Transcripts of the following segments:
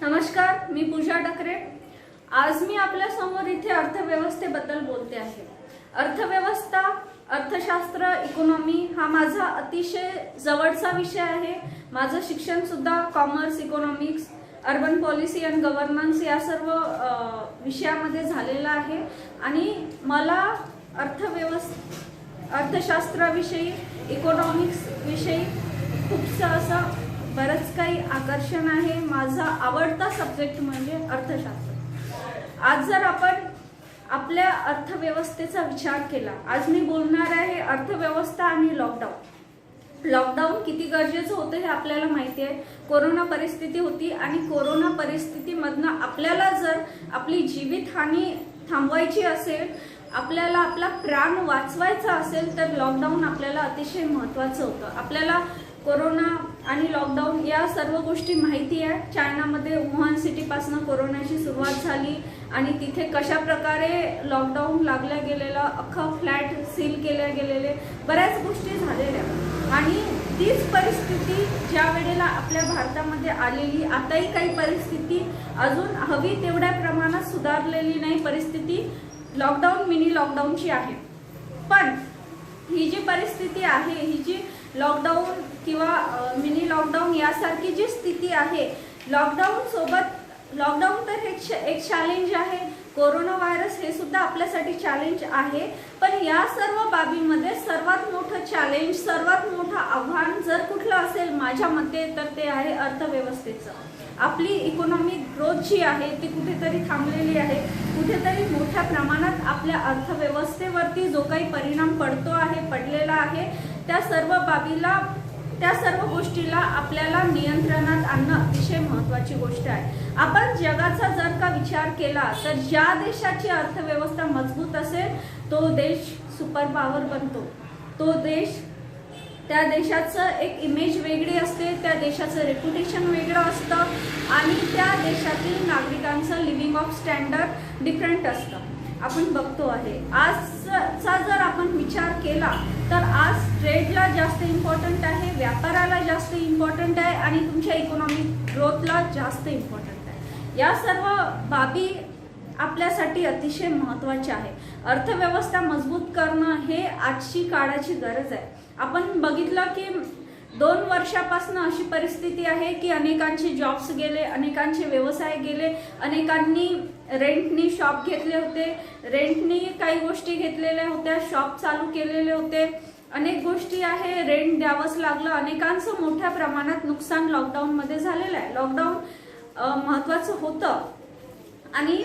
नमस्कार, मी पूजा टकरे। आज मी आपल्या समोर इथे अर्थव्यवस्थेबद्दल बोलते आहे। अर्थव्यवस्था, अर्थशास्त्र, इकॉनॉमी हा माझा अतिशय जवळचा विषय आहे। माझं शिक्षण सुद्धा commerce, economics, urban policy and governance या सर्व विषयामध्ये झालेला आहे आणि मला अर्थशास्त्राविषयी, इकॉनॉमिक्स विषयी खूपसं असं बरंच काही आकर्षण आहे। माझा आवडता सब्जेक्ट म्हणजे अर्थशास्त्र। आज जर आपण आपल्या अर्थव्यवस्थेचा विचार केला, आज मी बोलणार आहे अर्थव्यवस्था आणि लॉकडाऊन। लॉकडाऊन किती गरजेचं होतं हे आपल्याला माहिती आहे। कोरोना परिस्थिती होती आणि कोरोना परिस्थितीमधनं आपल्याला जर आपली जीवितहानी थांबवायची असेल, आपल्याला आपला प्राण वाचवायचा असेल तर लॉकडाऊन आपल्याला अतिशय महत्त्वाचं होतं। आपल्याला कोरोना आणि लॉकडाऊन या सर्व गोष्टी माहिती आहे। चायनामध्ये वुहान सिटीपासून कोरोनाची सुरुवात झाली आणि तिथे कशा प्रकारे लॉकडाऊन लागल्या गेलेला, अख्खा फ्लॅट सील केल्या गेलेले, बऱ्याच गोष्टी झालेल्या आणि तीच परिस्थिती ज्या वेळेला आपल्या भारतामध्ये आलेली, आताही काही परिस्थिती अजून हवी तेवढ्या प्रमाणात सुधारलेली नाही परिस्थिती लॉकडाऊन, मिनी लॉकडाऊनची आहे। पण ही जी परिस्थिती आहे, ही जी लॉकडाऊन किंवा मिनी लॉकडाऊन यासारखी जी स्थिती आहे, लॉकडाऊन तर एक चॅलेंज आहे। कोरोना व्हायरस हे सुद्धा आपल्यासाठी चॅलेंज आहे। पण या सर्व बाबींमध्ये सर्वात मोठं चॅलेंज, सर्वात मोठं आव्हान जर कुठलं असेल माझ्या मते तर ते आहे अर्थव्यवस्थेचं। आपली इकॉनॉमिक ग्रोथ जी आहे ती कुठेतरी थांबलेली आहे। कुठेतरी मोठ्या प्रमाणात आपल्या अर्थव्यवस्थेवरती जो काही परिणाम पडलेला आहे, त्या सर्व गोष्टीला आपल्याला नियंत्रणात आणणं अतिशय महत्त्वाची गोष्ट आहे। आपण जगाचा जर का विचार केला तर ज्या देशाची अर्थव्यवस्था मजबूत असेल तो देश सुपर पॉवर बनतो। त्या देशाचं एक इमेज वेगळी असते, त्या देशाचं रेप्युटेशन वेगळं असतं आणि त्या देशातील नागरिकांचं लिव्हिंग ऑफ स्टँडर्ड डिफरंट असतं। आपण बघतो आहे आजचा जर आपण विचार केला तर आज ट्रेडला जास्त इम्पॉर्टंट आहे, व्यापाराला जास्त इम्पॉर्टंट आहे आणि तुमच्या इकॉनॉमिक ग्रोथला जास्त इम्पॉर्टंट आहे। या सर्व बाबी आपल्यासाठी अतिशय महत्त्वाच्या आहे। अर्थव्यवस्था मजबूत करणं हे आजची काळाची गरज आहे। आपण बघितलं की 2 वर्षापासून अशी परिस्थिती आहे की अनेकांचे जॉब्स गेले, अनेकांचे व्यवसाय गेले, अनेकांनी रेंटनी शॉप घेतले होते, रेंटनी काही गोष्टी घेतलेल्या होत्या, शॉप चालू केलेले होते, अनेक गोष्टी आहे रेंट द्यावंच लागलं। अनेकांचं मोठ्या प्रमाणात नुकसान लॉकडाऊनमध्ये झालेलं आहे। लॉकडाऊन महत्त्वाचं होतं आणि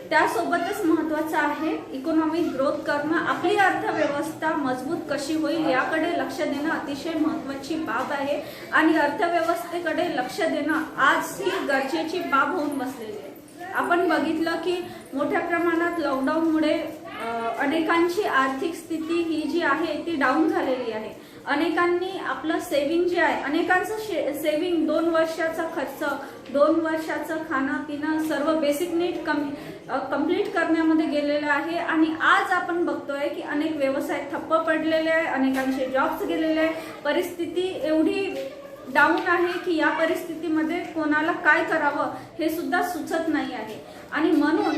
त्यासोबतच महत्त्वाचं आहे इकॉनॉमिक ग्रोथ करणं। आपली अर्थव्यवस्था मजबूत कशी होईल याकडे लक्ष देणं अतिशय महत्त्वाची बाब आहे आणि अर्थव्यवस्थेकडे लक्ष देणं आज ही गरजेची बाब होऊन बसलेली आहे। आपण बघितलं की मोठ्या प्रमाणात लॉकडाऊनमुळे अनेकांची आर्थिक स्थिती ही जी आहे ती डाऊन झालेली आहे। अनेकांनी आपलं सेव्हिंग जे आहे, अनेकांचं सेव्हिंग 2 वर्षाचा खर्च, 2 वर्षाचं खाणं पिणं सर्व बेसिक नीड कंप्लीट करण्यामध्ये गेलेलं आहे आणि आज आपण बघतोय की अनेक व्यवसाय ठप्प पडलेले आहे, अनेकांचे जॉब्स गेलेले आहे। परिस्थिती एवढी डाऊन आहे की या परिस्थितीमध्ये कोणाला काय करावं हे सुद्धा सुचत नाही आहे आणि म्हणून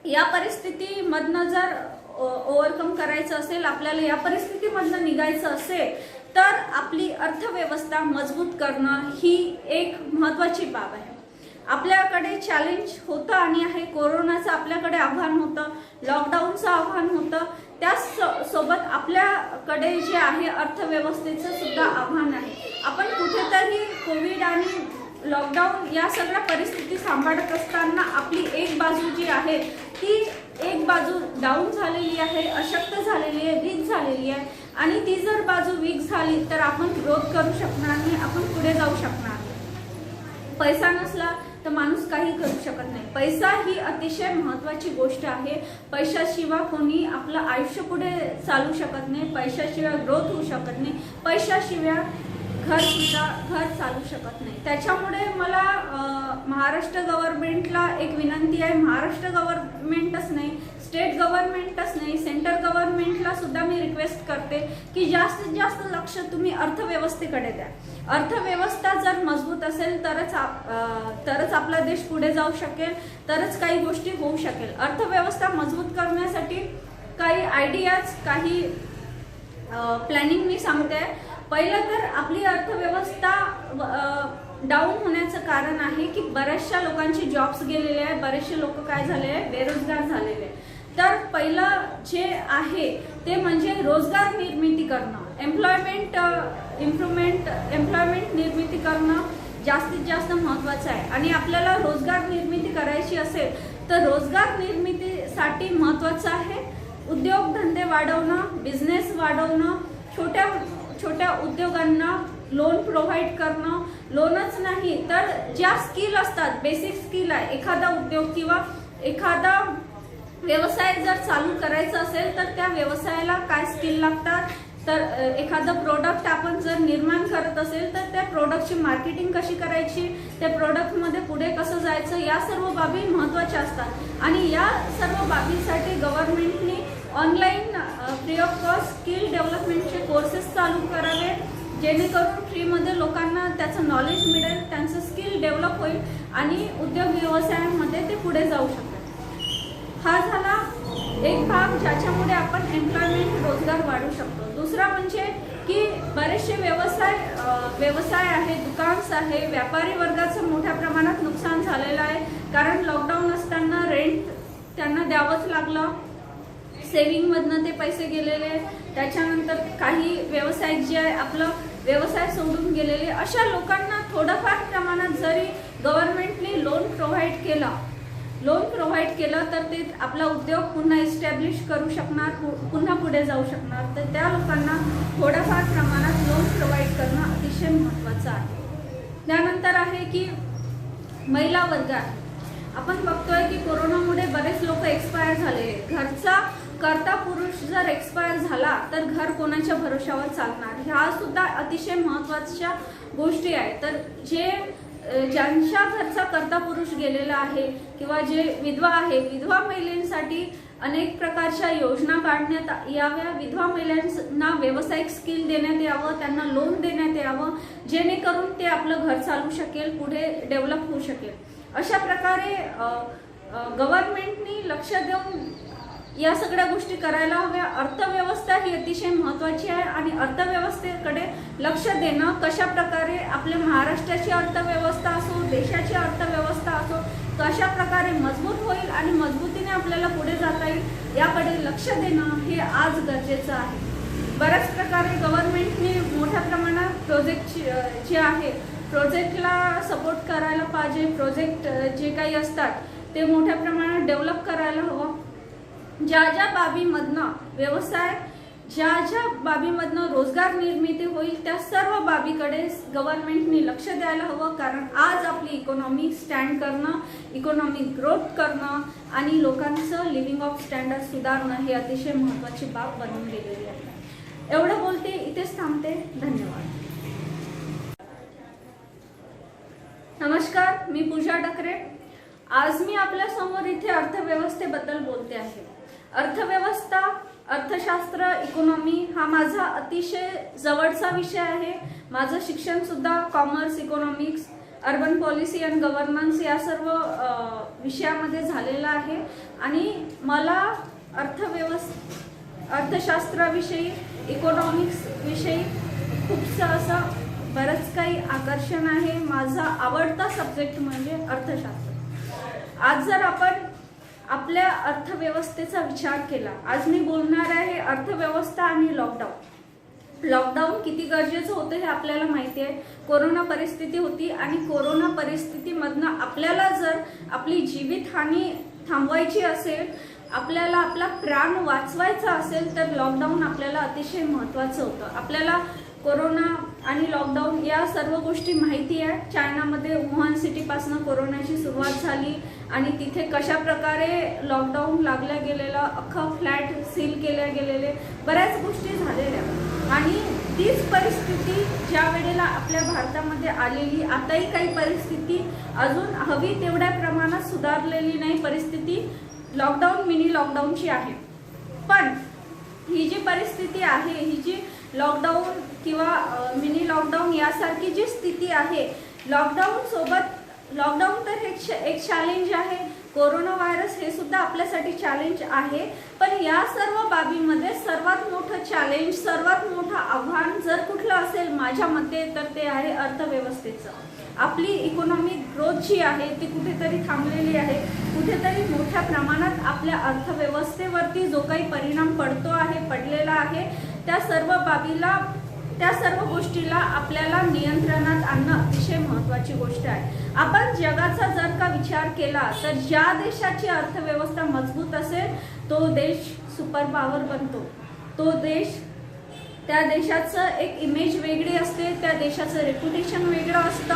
या परिस्थितीमधनं जर ओव्हरकम करायचं असेल, आपल्याला या परिस्थितीमधनं निघायचं असेल तर आपली अर्थव्यवस्था मजबूत करणं ही एक महत्त्वाची बाब आहे। आपल्याकडे चॅलेंज होतं आणि आहे, कोरोनाचं आपल्याकडे आव्हान होतं, लॉकडाऊनचं आव्हान होतं, त्यासोबत आपल्याकडे जे आहे अर्थव्यवस्थेचं सुद्धा आव्हान आहे। आपण कुठेतरी कोविड आणि लॉकडाऊन या सगळ्या परिस्थिती सांभाळत असताना आपली एक बाजू जी आहे ती एक बाजू डाऊन झालेली आहे, अशक्त झालेली आहे, वीक झालेली आहे आणि ती जर बाजू वीक झाली तर आपण ग्रोथ करू शकणार नाही, आपण पुढे जाऊ शकणार नाही। पैसा नसला तर माणूस काही करू शकत नाही। पैसा ही अतिशय महत्त्वाची गोष्ट आहे। पैशाशिवाय कोणी आपलं आयुष्य पुढे चालू शकत नाही, पैशाशिवाय ग्रोथ होऊ शकत नाही, पैशाशिवाय घर चालू शकत नाही। त्याच्यामुळे मला महाराष्ट्र गव्हर्नमेंटला एक विनंती आहे, महाराष्ट्र गव्हर्नमेंटच नाही स्टेट गव्हर्नमेंटच नाही, सेंट्रल गव्हर्नमेंटला सुद्धा मी रिक्वेस्ट करते की जास्तीत जास्त लक्ष तुम्ही अर्थव्यवस्थेकडे द्या. अर्थव्यवस्था जर मजबूत असेल तरच आपला देश पुढे जाऊ शकेल, तरच काही गोष्टी होऊ शकेल. अर्थव्यवस्था मजबूत करण्यासाठी काही आयडियाज, काही प्लॅनिंग मी सांगते. पहिलं तर आपली अर्थव्यवस्था डाऊन होण्याचं कारण आहे की बऱ्याचशा लोकांचे जॉब्स गेलेले आहे, बरेचसे लोक काय झाले आहे, बेरोजगार झालेले आहे. तर पहिलं जे आहे ते म्हणजे रोजगार निर्मिती करणं, एम्प्लॉयमेंट निर्मिती करणं जास्तीत जास्त महत्त्वाचं आहे. आणि आपल्याला रोजगार निर्मिती करायची असेल तर रोजगार निर्मितीसाठी महत्त्वाचं आहे उद्योगधंदे वाढवणं, बिझनेस वाढवणं, छोट्या उद्योगांना लोन प्रोव्हाइड करणं. लोनच नाही तर ज्या स्किल असतात, बेसिक स्किल आहे, एखादा उद्योग किंवा एखादा व्यवसाय जर चालू करायचा असेल तर त्या व्यवसायाला काय स्किल लागतात, तर एखादं प्रोडक्ट आपण जर निर्माण करत असेल तर त्या प्रोडक्टची मार्केटिंग कशी करायची, त्या प्रोडक्टमध्ये पुढे कसं जायचं, या सर्व बाबी महत्त्वाच्या असतात. आणि या सर्व बाबींसाठी गव्हर्नमेंटने online free of cost skill डेव्हलपमेंटचे कोर्सेस चालू करावे, जेणेकरून फ्रीमध्ये लोकांना त्याचं नॉलेज मिळेल, त्यांचं स्किल डेव्हलप होईल आणि उद्योग व्यवसायांमध्ये ते पुढे जाऊ शकतात. हा झाला एक भाग ज्याच्यामुळे आपण एम्प्लॉयमेंट, रोजगार वाढवू शकतो. दुसरा म्हणजे की बरेचसे व्यवसाय आहे, दुकान्स आहे, व्यापारी वर्गाचं मोठ्या प्रमाणात नुकसान झालेलं आहे. कारण लॉकडाऊन असताना रेंट त्यांना द्यावंच लागलं, सेव्हिंगमधनं ते पैसे गेलेले, त्याच्यानंतर काही व्यावसायिक जे आहे आपलं व्यवसाय सोडून गेलेले, अशा लोकांना थोडंफार प्रमाणात जरी गव्हर्नमेंटने लोन प्रोव्हाइड केलं तर ते आपला उद्योग पुन्हा इस्टॅब्लिश करू शकणार, पुन्हा पुढे जाऊ शकणार. तर त्या लोकांना थोड्याफार प्रमाणात लोन प्रोव्हाइड करणं अतिशय महत्त्वाचं आहे. त्यानंतर आहे की महिला वर्ग आहे. आपण बघतोय की कोरोनामुळे बरेच लोक एक्सपायर झाले. घरचा कर्ता पुरुष जर एक्सपायर झाला तर घर कोणाच्या भरोशावर चालणार, ह्या सुद्धा अतिशय महत्त्वाच्या गोष्टी आहेत. तर ज्यांच्या घरचा कर्ता पुरुष गेलेला आहे किंवा जे विधवा आहे, विधवा महिलांसाठी अनेक प्रकारच्या योजना काढण्यात याव्या. विधवा महिलांना व्यावसायिक स्किल देण्यात यावं, त्यांना लोन देण्यात यावं, जेणेकरून ते आपलं घर चालू शकेल, पुढे डेव्हलप होऊ शकेल. अशा प्रकारे गव्हर्नमेंटनी लक्ष देऊन या सगळ्या गोष्टी करायला हव्या. अर्थव्यवस्था ही अतिशय महत्त्वाची आहे आणि अर्थव्यवस्थेकडे लक्ष देणं, कशा प्रकारे आपल्या महाराष्ट्राची अर्थव्यवस्था असो, देशाची अर्थव्यवस्था असो, कशा प्रकारे मजबूत होईल आणि मजबूतीने आपल्याला पुढे जाता येईल, याकडे लक्ष देणं हे आज गरजेचं आहे. बऱ्याच प्रकारे गव्हर्नमेंटने मोठ्या प्रमाणात प्रोजेक्ट जे आहे, प्रोजेक्टला सपोर्ट करायला पाहिजे. प्रोजेक्ट जे काही असतात ते मोठ्या प्रमाणात डेव्हलप करायला हवं. ज्या बाबीमधनं व्यवसाय, ज्या बाबीमधनं रोजगार निर्मिती होईल, त्या सर्व बाबीकडे गव्हर्नमेंटने लक्ष द्यायला हवं. कारण आज आपली इकॉनॉमी स्टँड करणं, इकॉनॉमिक ग्रोथ करणं आणि लोकांचं लिव्हिंग ऑफ स्टँडर्ड सुधारणं हे अतिशय महत्त्वाची बाब बनून गेलेली आहे. एवढं बोलते, इथेच थांबते. धन्यवाद. नमस्कार, मी पूजा डकरे. आज मी आपल्या समोर इथे अर्थव्यवस्थेबद्दल बोलते आहे. अर्थव्यवस्था, अर्थशास्त्र, इकॉनॉमी हा माझा अतिशय जवळचा विषय आहे. माझं शिक्षण सुद्धा commerce, economics, urban policy and governance या सर्व विषयामध्ये झालेलं आहे. आणि मला अर्थशास्त्राविषयी, इकॉनॉमिक्स विषयी खूपसं असं बरंच काही आकर्षण आहे. माझा आवडता सब्जेक्ट म्हणजे अर्थशास्त्र. आज जर आपण आपल्या अर्थव्यवस्थेचा विचार केला, आज मी बोलणार आहे अर्थव्यवस्था आणि लॉकडाऊन किती गरजेचं होतं हे आपल्याला माहिती आहे. कोरोना परिस्थिती होती आणि कोरोना परिस्थितीमधनं आपल्याला जर आपली जीवितहानी थांबवायची असेल, आपल्याला आपला प्राण वाचवायचा असेल तर लॉकडाऊन आपल्याला अतिशय महत्त्वाचं होतं. आपल्याला कोरोना आणि लॉकडाऊन या सर्व गोष्टी माहिती आहे. चायनामध्ये वुहान सिटीपासून कोरोनाची सुरुवात झाली आणि तिथे कशा प्रकारे लॉकडाऊन लागल्या गेलेला, अख्खा फ्लॅट सील केल्या गेलेले, बऱ्याच गोष्टी झालेल्या. आणि तीच परिस्थिती ज्या वेळेला आपल्या भारतामध्ये आलेली, आताही काही परिस्थिती अजून हवी तेवढ्या प्रमाणात सुधारलेली नाही. परिस्थिती लॉकडाऊन मिनी लॉकडाऊनची आहे, पण ही जी परिस्थिती आहे, ही जी लॉकडाऊन किंवा मिनी लॉकडाऊन यासारखी जी स्थिती आहे, लॉकडाऊन तर एक चॅलेंज आहे, कोरोना व्हायरस हे सुद्धा आपल्यासाठी चॅलेंज आहे, पण या सर्व बाबीमध्ये सर्वात मोठं चॅलेंज, सर्वात मोठं आव्हान जर कुठलं असेल माझ्या मते तर ते आहे अर्थव्यवस्थेचं. आपली इकॉनॉमिक ग्रोथ जी आहे ती कुठेतरी थांबलेली आहे, कुठेतरी मोठ्या प्रमाणात आपल्या अर्थव्यवस्थेवरती जो काही परिणाम पडलेला आहे, त्या सर्व गोष्टीला आपल्याला नियंत्रणात आणणं अतिशय महत्त्वाची गोष्ट आहे. आपण जगाचा जर का विचार केला तर ज्या देशाची अर्थव्यवस्था मजबूत असेल तो देश सुपर पॉवर बनतो. त्या देशाचं एक इमेज वेगळी असते, त्या देशाचं रेप्युटेशन वेगळं असतं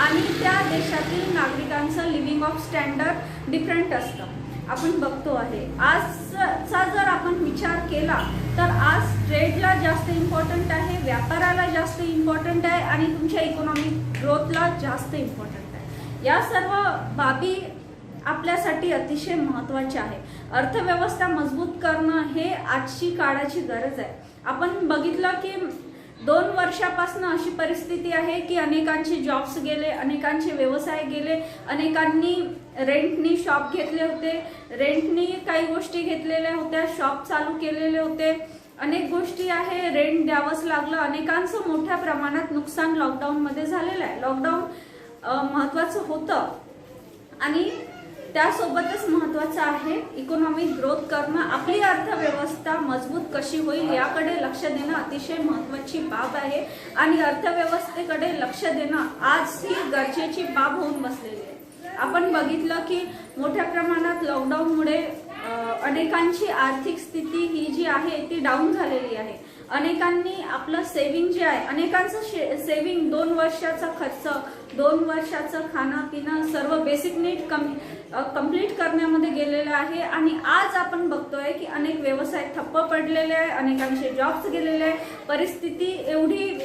आणि त्या देशातील नागरिकांचं लिव्हिंग ऑफ स्टँडर्ड डिफरंट असतं. आपण बघतो आहे आजचा जर आपण विचार केला तर आज ट्रेडला जास्त इम्पॉर्टंट आहे, व्यापाराला जास्त इम्पॉर्टंट आहे आणि तुमच्या इकॉनॉमिक ग्रोथला जास्त इम्पॉर्टंट आहे. या सर्व बाबी आपल्यासाठी अतिशय महत्त्वाचे आहे. अर्थव्यवस्था मजबूत करणं हे आजची काळाची गरज आहे. आपण बघितलं की 2 वर्षापासून अशी परिस्थिती आहे की अनेकांचे जॉब्स गेले, अनेकांचे व्यवसाय गेले, अनेकांनी रेंटनी शॉप घेतले होते, रेंटनी काही गोष्टी घेतलेल्या होत्या, शॉप चालू केलेले होते, अनेक गोष्टी आहे रेंट द्यावंच लागलं. अनेकांचं मोठ्या प्रमाणात नुकसान लॉकडाऊनमध्ये झालेलं आहे. लॉकडाऊन महत्त्वाचं होतं आणि त्यासोबतच महत्त्वाचं आहे इकॉनॉमिक ग्रोथ करणं. आपली अर्थव्यवस्था मजबूत कशी होईल याकडे लक्ष देणं अतिशय महत्त्वाची बाब आहे आणि अर्थव्यवस्थेकडे लक्ष देणं आज ही गरजेची बाब होऊन बसलेली आहे. आपण बघितलं की मोठ्या प्रमाणात लॉकडाऊनमुळे अनेकांची आर्थिक स्थिती ही जी आहे ती डाऊन झालेली आहे. अनेकांनी आपलं सेव्हिंग जे आहे, अनेकांचं सेव्हिंग 2 वर्षाचा खर्च, 2 वर्षाचं खाणं पिणं सर्व बेसिक नीड कंप्लीट करण्यामध्ये गेलेलं आहे आणि आज आपण बघतोय की अनेक व्यवसाय ठप्प पडलेले आहे, अनेकांचे जॉब्स गेलेले आहे. परिस्थिती एवढी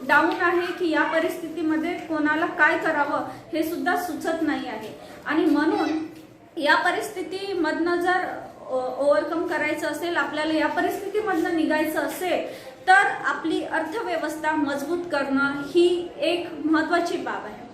डाऊन आहे की या परिस्थितीमध्ये कोणाला काय करावं हे सुद्धा सुचत नाही आहे आणि म्हणून या परिस्थितीमधनं जर ओव्हरकम करायचं असेल, आपल्याला या परिस्थितीमधनं निघायचं असेल तर आपली अर्थव्यवस्था मजबूत करणं ही एक महत्त्वाची बाब आहे.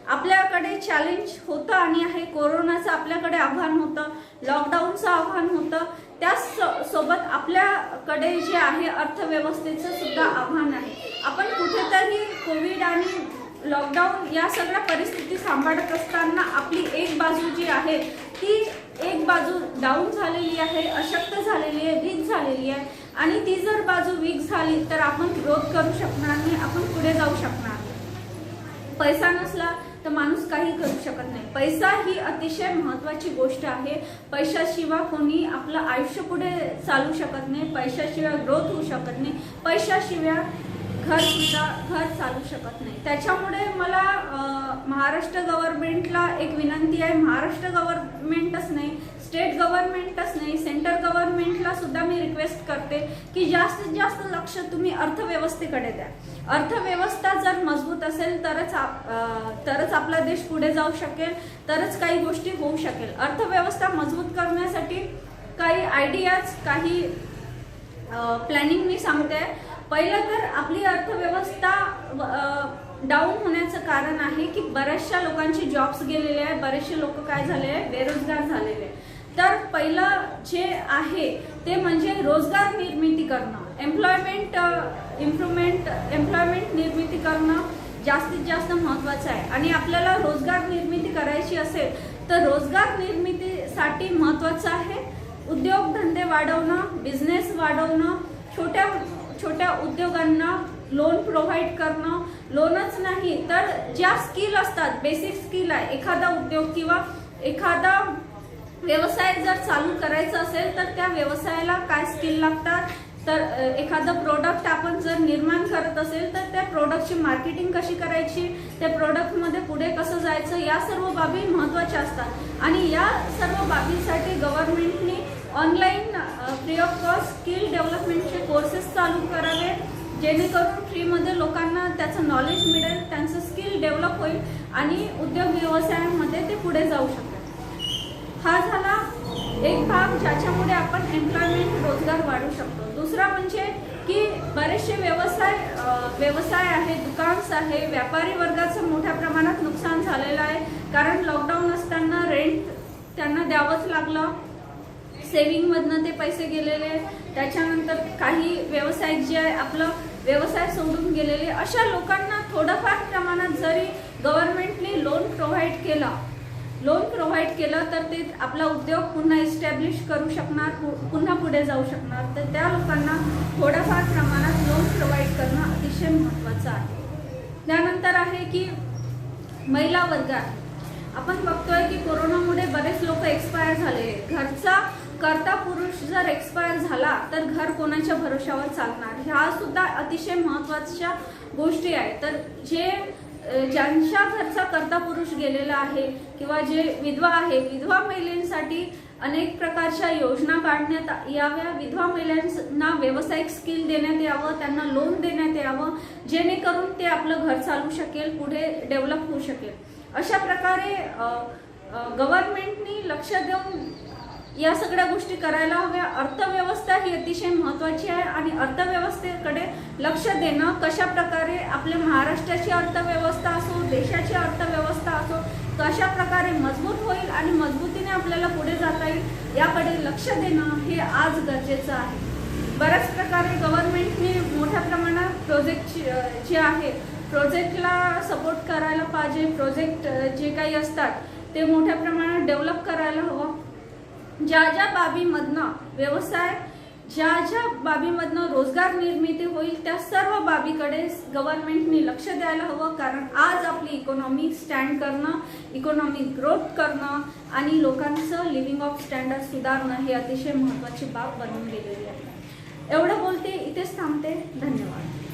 आपल्याकडे चॅलेंज होतं आणि आहे, कोरोनाचं आपल्याकडे आव्हान होतं, लॉकडाऊनचं आव्हान होतं, त्यासोबत आपल्याकडे जे आहे अर्थव्यवस्थेचं सुद्धा आव्हान आहे. आपण कुठेतरी कोविड आणि लॉकडाऊन या सगळ्या परिस्थिती सांभाळत असताना आपली एक बाजू जी आहे ती एक बाजू डाऊन झालेली आहे, अशक्त झालेली आहे, वीक झालेली आहे आणि ती जर बाजू वीक झाली तर आपण ग्रोथ करू शकणार नाही, आपण पुढे जाऊ शकणार नाही. पैसा नसला तर माणूस काही करू शकत नाही. पैसा ही अतिशय महत्त्वाची गोष्ट आहे. पैशाशिवाय कोणी आपलं आयुष्य पुढे चालू शकत नाही, पैशाशिवाय ग्रोथ होऊ शकत नाही, पैशाशिवाय घर चालू शकत नाही. त्याच्यामुळे मला महाराष्ट्र गव्हर्नमेंटला एक विनंती आहे, महाराष्ट्र गव्हर्नमेंटच नाही, स्टेट गव्हर्नमेंटच नाही, सेंट्रल गव्हर्नमेंटला सुद्धा मी रिक्वेस्ट करते की जास्तीत जास्त लक्ष तुम्ही अर्थव्यवस्थेकडे द्या. अर्थव्यवस्था जर मजबूत असेल तरच आपला देश पुढे जाऊ शकेल, तरच काही गोष्टी होऊ शकेल. अर्थव्यवस्था मजबूत करण्यासाठी काही आयडियाज, काही प्लॅनिंग मी सांगते. पहिलं तर आपली अर्थव्यवस्था डाऊन होण्याचं कारण आहे की बऱ्याचशा लोकांचे जॉब्स गेलेले आहे, बरेचसे लोक काय झाले आहे, बेरोजगार झालेले. तर पहिलं जे आहे ते म्हणजे रोजगार निर्मिती करणं, एम्प्लॉयमेंट निर्मिती करणं जास्तीत जास्त महत्त्वाचं आहे. आणि आपल्याला रोजगार निर्मिती करायची असेल तर रोजगार निर्मितीसाठी महत्त्वाचं आहे उद्योगधंदे वाढवणं, बिझनेस वाढवणं, छोट्या उद्योगांना लोन प्रोव्हाइड करणं. लोनच नाही तर ज्या स्किल असतात, बेसिक स्किल आहे, एखादा उद्योग किंवा एखादा व्यवसाय जर चालू करायचा असेल तर त्या व्यवसायाला काय स्किल लागतात, तर एखादं प्रोडक्ट आपण जर निर्माण करत असेल तर त्या प्रोडक्टची मार्केटिंग कशी करायची, त्या प्रोडक्टमध्ये पुढे कसं जायचं, या सर्व बाबी महत्त्वाच्या असतात. आणि या सर्व बाबींसाठी गव्हर्नमेंटने online free of cost skill डेव्हलपमेंटचे कोर्सेस चालू करावे, जेणेकरून फ्रीमध्ये लोकांना त्याचं नॉलेज मिळेल, त्यांचं स्किल डेव्हलप होईल आणि उद्योग व्यवसायांमध्ये ते पुढे जाऊ शकतात. हा झाला एक भाग ज्याच्यामुळे आपण एम्प्लॉयमेंट रोजगार वाढू शकतो। दुसरा म्हणजे की बरेचसे व्यवसाय आहे, दुकान्स आहे, व्यापारी वर्गाचं मोठ्या प्रमाणात नुकसान झालेलं आहे, कारण लॉकडाऊन असताना रेंट त्यांना द्यावंच लागलं, सेव्हिंगमधनं ते पैसे गेलेले, त्याच्यानंतर काही व्यावसायिक जे आहे आपलं व्यवसाय सोडून गेलेले, अशा लोकांना थोडंफार प्रमाणात जरी गव्हर्नमेंटने लोन प्रोव्हाइड केलं तर ते आपला उद्योग पुन्हा इस्टॅब्लिश करू शकणार, पुन्हा पुढे जाऊ शकणार। तर त्या लोकांना थोडंफार प्रमाणात लोन प्रोव्हाइड करणं अतिशय महत्त्वाचं आहे। त्यानंतर आहे की महिला वर्ग आहे। आपण बघतोय की कोरोनामुळे बरेच लोक एक्सपायर झाले। घरचा कर्ता पुरुष जर एक्सपायर झाला तर घर कोणाच्या भरोशावर चालणार, ह्या सुद्धा अतिशय महत्त्वाच्या गोष्टी आहेत। तर ज्यांच्या घरचा कर्ता पुरुष गेलेला आहे किंवा जे विधवा आहे, विधवा महिलांसाठी अनेक प्रकारच्या योजना काढण्यात याव्या, विधवा महिलांना व्यावसायिक स्किल देण्यात यावं, त्यांना लोन देण्यात यावं, जेणेकरून ते आपलं घर चालू शकेल, पुढे डेव्हलप होऊ शकेल। अशा प्रकारे गव्हर्नमेंटनी लक्ष देऊन या सगळ्या गोष्टी करायला हव्या। अर्थव्यवस्था ही अतिशय महत्त्वाची आहे आणि अर्थव्यवस्थेकडे लक्ष देणं, कशा प्रकारे आपल्या महाराष्ट्राची अर्थव्यवस्था असो, देशाची अर्थव्यवस्था असो, कशा प्रकारे मजबूत होईल आणि मजबूतीने आपल्याला पुढे जाता येईल याकडे लक्ष देणं हे आज गरजेचं आहे। बऱ्याच प्रकारे गव्हर्नमेंटने मोठ्या प्रमाणात प्रोजेक्ट जे आहे प्रोजेक्टला सपोर्ट करायला पाहिजे। प्रोजेक्ट जे काही असतात ते मोठ्या प्रमाणात डेव्हलप करायला हवं। ज्या बाबीमधनं व्यवसाय, ज्या बाबीमधनं रोजगार निर्मिती होईल त्या सर्व बाबीकडे गव्हर्नमेंटने लक्ष द्यायला हवं, कारण आज आपली इकॉनॉमी स्टँड करणं, इकॉनॉमिक ग्रोथ करणं आणि लोकांचं लिव्हिंग ऑफ स्टँडर्ड सुधारणं हे अतिशय महत्त्वाची बाब बनून गेलेली आहे। एवढं बोलते, इथेच थांबते। धन्यवाद।